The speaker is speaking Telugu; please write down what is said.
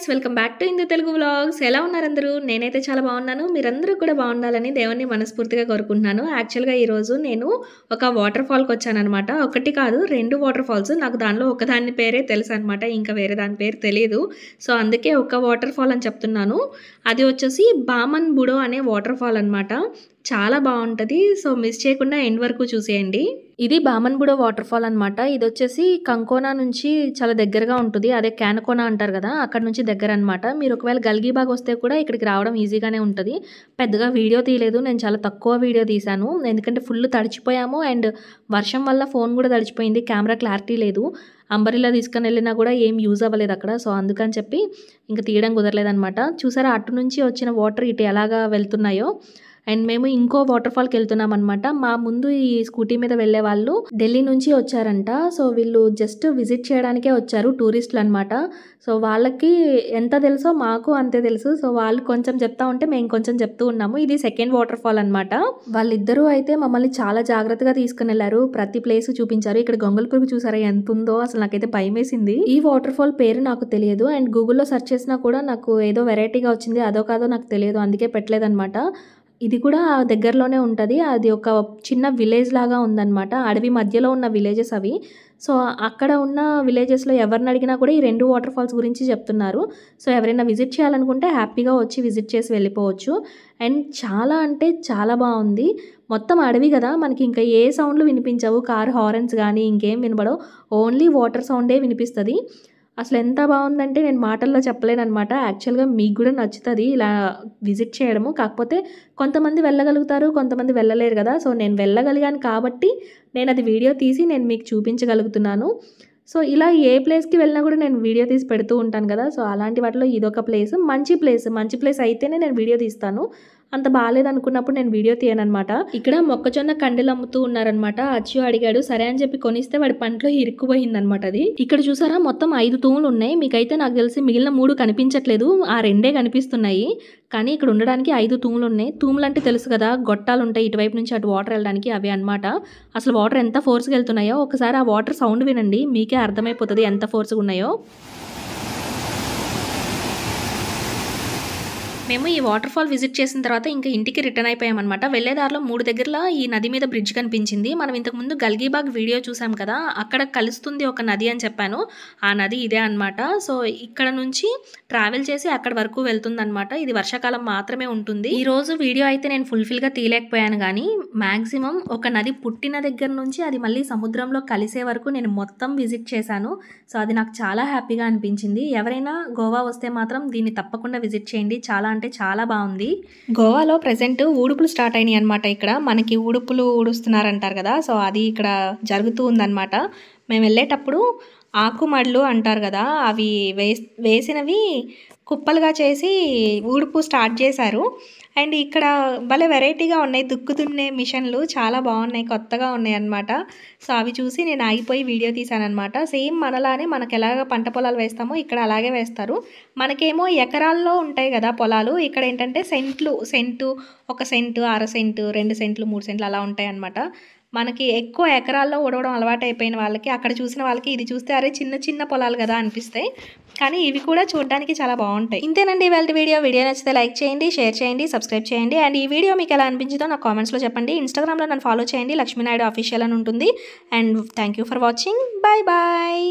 Welcome back to Hindu Telugu vlogs. ఎలా ఉన్నారు అందరూ? నేనైతే చాలా బాగున్నాను. మీరందరూ కూడా బాగుండాలని దేవుణ్ణి మనస్ఫూర్తిగా కోరుకుంటున్నాను. యాక్చువల్గా ఈరోజు నేను ఒక వాటర్ ఫాల్కి వచ్చానమాట. ఒకటి కాదు 2 వాటర్ ఫాల్స్. నాకు దానిలో ఒకదాని పేరే తెలుసు అనమాట, ఇంకా వేరే దాని పేరు తెలియదు. సో అందుకే ఒక వాటర్ ఫాల్ అని చెప్తున్నాను. అది వచ్చేసి బామన్ బుడో అనే వాటర్ ఫాల్ అనమాట. చాలా బాగుంటుంది. సో మిస్ చేయకుండా ఎండ్ వరకు చూసేయండి. ఇది బామన్ బుడో వాటర్ ఫాల్ అనమాట. ఇది వచ్చేసి కంకోనా నుంచి చాలా దగ్గరగా ఉంటుంది. అదే క్యానకోనా అంటారు కదా, అక్కడ నుంచి దగ్గర అనమాట. మీరు ఒకవేళ గల్గీబాగ్ వస్తే కూడా ఇక్కడికి రావడం ఈజీగానే ఉంటుంది. పెద్దగా వీడియో తీయలేదు, నేను చాలా తక్కువ వీడియో తీశాను. ఎందుకంటే ఫుల్ తడిచిపోయాము అండ్ వర్షం వల్ల ఫోన్ కూడా తడిచిపోయింది, కెమెరా క్లారిటీ లేదు. అంబరిలా తీసుకొని వెళ్ళినా కూడా ఏం యూజ్ అవ్వలేదు అక్కడ. సో అందుకని చెప్పి ఇంకా తీయడం కుదరలేదనమాట. చూసారా అటు నుంచి వచ్చిన వాటర్ ఇటు ఎలాగా వెళ్తున్నాయో. అండ్ మేము ఇంకో వాటర్ ఫాల్కి వెళ్తున్నాం అనమాట. మా ముందు ఈ స్కూటీ మీద వెళ్ళే వాళ్ళు ఢిల్లీ నుంచి వచ్చారంట. సో వీళ్ళు జస్ట్ విజిట్ చేయడానికే వచ్చారు, టూరిస్టులు అనమాట. సో వాళ్ళకి ఎంత తెలుసో మాకు అంతే తెలుసు. సో వాళ్ళు కొంచెం చెప్తా ఉంటే మేము కొంచెం చెప్తూ ఉన్నాము. ఇది సెకండ్ వాటర్ ఫాల్ అనమాట. వాళ్ళిద్దరూ అయితే మమ్మల్ని చాలా జాగ్రత్తగా తీసుకుని వెళ్ళారు, ప్రతి ప్లేస్ చూపించారు. ఇక్కడ గొంగళ పురుగు చూసారా ఎంత ఉందో, అసలు నాకైతే భయం వేసింది. ఈ వాటర్ ఫాల్ పేరు నాకు తెలియదు అండ్ గూగుల్లో సెర్చ్ చేసినా కూడా నాకు ఏదో వెరైటీగా వచ్చింది, అదో కాదో నాకు తెలియదు, అందుకే పెట్టలేదన్నమాట. ఇది కూడా దగ్గరలోనే ఉంటుంది. అది ఒక చిన్న విలేజ్ లాగా ఉందన్నమాట. అడవి మధ్యలో ఉన్న విలేజెస్ అవి. సో అక్కడ ఉన్న విలేజెస్లో ఎవరిని అడిగినా కూడా ఈ 2 వాటర్ ఫాల్స్ గురించి చెప్తున్నారు. సో ఎవరైనా విజిట్ చేయాలనుకుంటే హ్యాపీగా వచ్చి విజిట్ చేసి వెళ్ళిపోవచ్చు. అండ్ చాలా అంటే చాలా బాగుంది. మొత్తం అడవి కదా, మనకి ఇంకా ఏ సౌండ్లు వినిపించవు, కార్ హార్న్స్ కానీ ఇంకేం వినబడవు, ఓన్లీ వాటర్ సౌండే వినిపిస్తుంది. అసలు ఎంత బాగుందంటే నేను మాటల్లో చెప్పలేను అనమాట. యాక్చువల్గా మీకు కూడా నచ్చుతుంది ఇలా విజిట్ చేయడము. కాకపోతే కొంతమంది వెళ్ళగలుగుతారు, కొంతమంది వెళ్ళలేరు కదా. సో నేను వెళ్ళగలిగాను కాబట్టి నేను అది వీడియో తీసి నేను మీకు చూపించగలుగుతున్నాను. సో ఇలా ఏ ప్లేస్కి వెళ్ళినా కూడా నేను వీడియో తీసి పెడుతూ ఉంటాను కదా. సో అలాంటి వాటిలో ఇదొక ప్లేస్, మంచి ప్లేస్ అయితేనే నేను వీడియో తీస్తాను. అంత బాగాలేదనుకున్నప్పుడు నేను వీడియో తీయనమాట. ఇక్కడ మొక్కజొన్న కండెలు అమ్ముతూ ఉన్నారనమాట. అచ్చు అడిగాడు, సరే అని చెప్పి కొనిస్తే వాడి పంటలో ఇరుక్కుపోయిందనమాట అది. ఇక్కడ చూసారా మొత్తం 5 తూములు ఉన్నాయి. మీకైతే నాకు తెలిసి మిగిలిన 3 కనిపించట్లేదు, ఆ 2 కనిపిస్తున్నాయి. కానీ ఇక్కడ ఉండడానికి 5 తూములు ఉన్నాయి. తూములు అంటే తెలుసు కదా, గొట్టాలు ఉంటాయి ఇటువైపు నుంచి అటు వాటర్ వెళ్ళడానికి, అవి అనమాట. అసలు వాటర్ ఎంత ఫోర్స్గా వెళ్తున్నాయో ఒకసారి ఆ వాటర్ సౌండ్ వినండి, మీకే అర్థమైపోతుంది ఎంత ఫోర్స్గా ఉన్నాయో. మేము ఈ వాటర్ ఫాల్ విజిట్ చేసిన తర్వాత ఇంకా ఇంటికి రిటర్న్ అయిపోయామన్నమాట. వెళ్ళేదారిలో 3 దగ్గరలో ఈ నది మీద బ్రిడ్జ్ కనిపించింది. మనం ఇంతకుముందు గల్గీబాగ్ వీడియో చూసాం కదా, అక్కడ కలుస్తుంది ఒక నది అని చెప్పాను, ఆ నది ఇదే అనమాట. సో ఇక్కడ నుంచి ట్రావెల్ చేసి అక్కడ వరకు వెళ్తుందన్నమాట. ఇది వర్షాకాలం మాత్రమే ఉంటుంది. ఈ రోజు వీడియో అయితే నేను ఫుల్ఫిల్గా తీయలేకపోయాను, కానీ మ్యాక్సిమం ఒక నది పుట్టిన దగ్గర నుంచి అది మళ్ళీ సముద్రంలో కలిసే వరకు నేను మొత్తం విజిట్ చేశాను. సో అది నాకు చాలా హ్యాపీగా అనిపించింది. ఎవరైనా గోవా వస్తే మాత్రం దీన్ని తప్పకుండా విజిట్ చేయండి, చాలా అంటే చాలా బాగుంది. గోవాలో ప్రెసెంట్ ఊడుపులు స్టార్ట్ అయినాయి అనమాట. ఇక్కడ మనకి ఊడుపులు ఊడుస్తున్నారంటారు కదా, సో అది ఇక్కడ జరుగుతూ ఉందన్నమాట. మేము వెళ్ళేటప్పుడు ఆకుమడ్లు అంటారు కదా, అవి వేసినవి కుప్పలుగా చేసి ఊడుపు స్టార్ట్ చేశారు. అండ్ ఇక్కడ భలే వెరైటీగా ఉన్నాయి, దుక్కు దున్నే మిషన్లు చాలా బాగున్నాయి, కొత్తగా ఉన్నాయి అన్నమాట. సో అవి చూసి నేను ఆగిపోయి వీడియో తీశానమాట. సేమ్ మనలానే మనకు ఎలాగ పంట పొలాలు వేస్తామో ఇక్కడ అలాగే వేస్తారు. మనకేమో ఎకరాల్లో ఉంటాయి కదా పొలాలు, ఇక్కడ ఏంటంటే సెంటు 1 సెంటు, 1/2 సెంటు, 2 సెంట్లు, 3 సెంట్లు అలా ఉంటాయి అన్నమాట. మనకి ఎక్కువ ఎకరాల్లో ఉడవడం అలవాటు అయిపోయిన వాళ్ళకి, అక్కడ చూసిన వాళ్ళకి ఇది చూస్తే అరే చిన్న చిన్న పొలాలు కదా అనిపిస్తాయి, కానీ ఇవి కూడా చూడడానికి చాలా బాగుంటాయి. ఇంతేనండి ఇవాళ వీడియో నచ్చితే లైక్ చేయండి, షేర్ చేయండి, సబ్స్క్రైబ్ చేయండి. అండ్ ఈ వీడియో మీకు ఎలా అనిపించిందో నాకు కామెంట్స్లో చెప్పండి. ఇన్స్టాగ్రామ్లో నన్ను ఫాలో చేయండి, లక్ష్మీ నాయుడు అఫీషియల్ అని ఉంటుంది. And thank you for watching. Bye bye.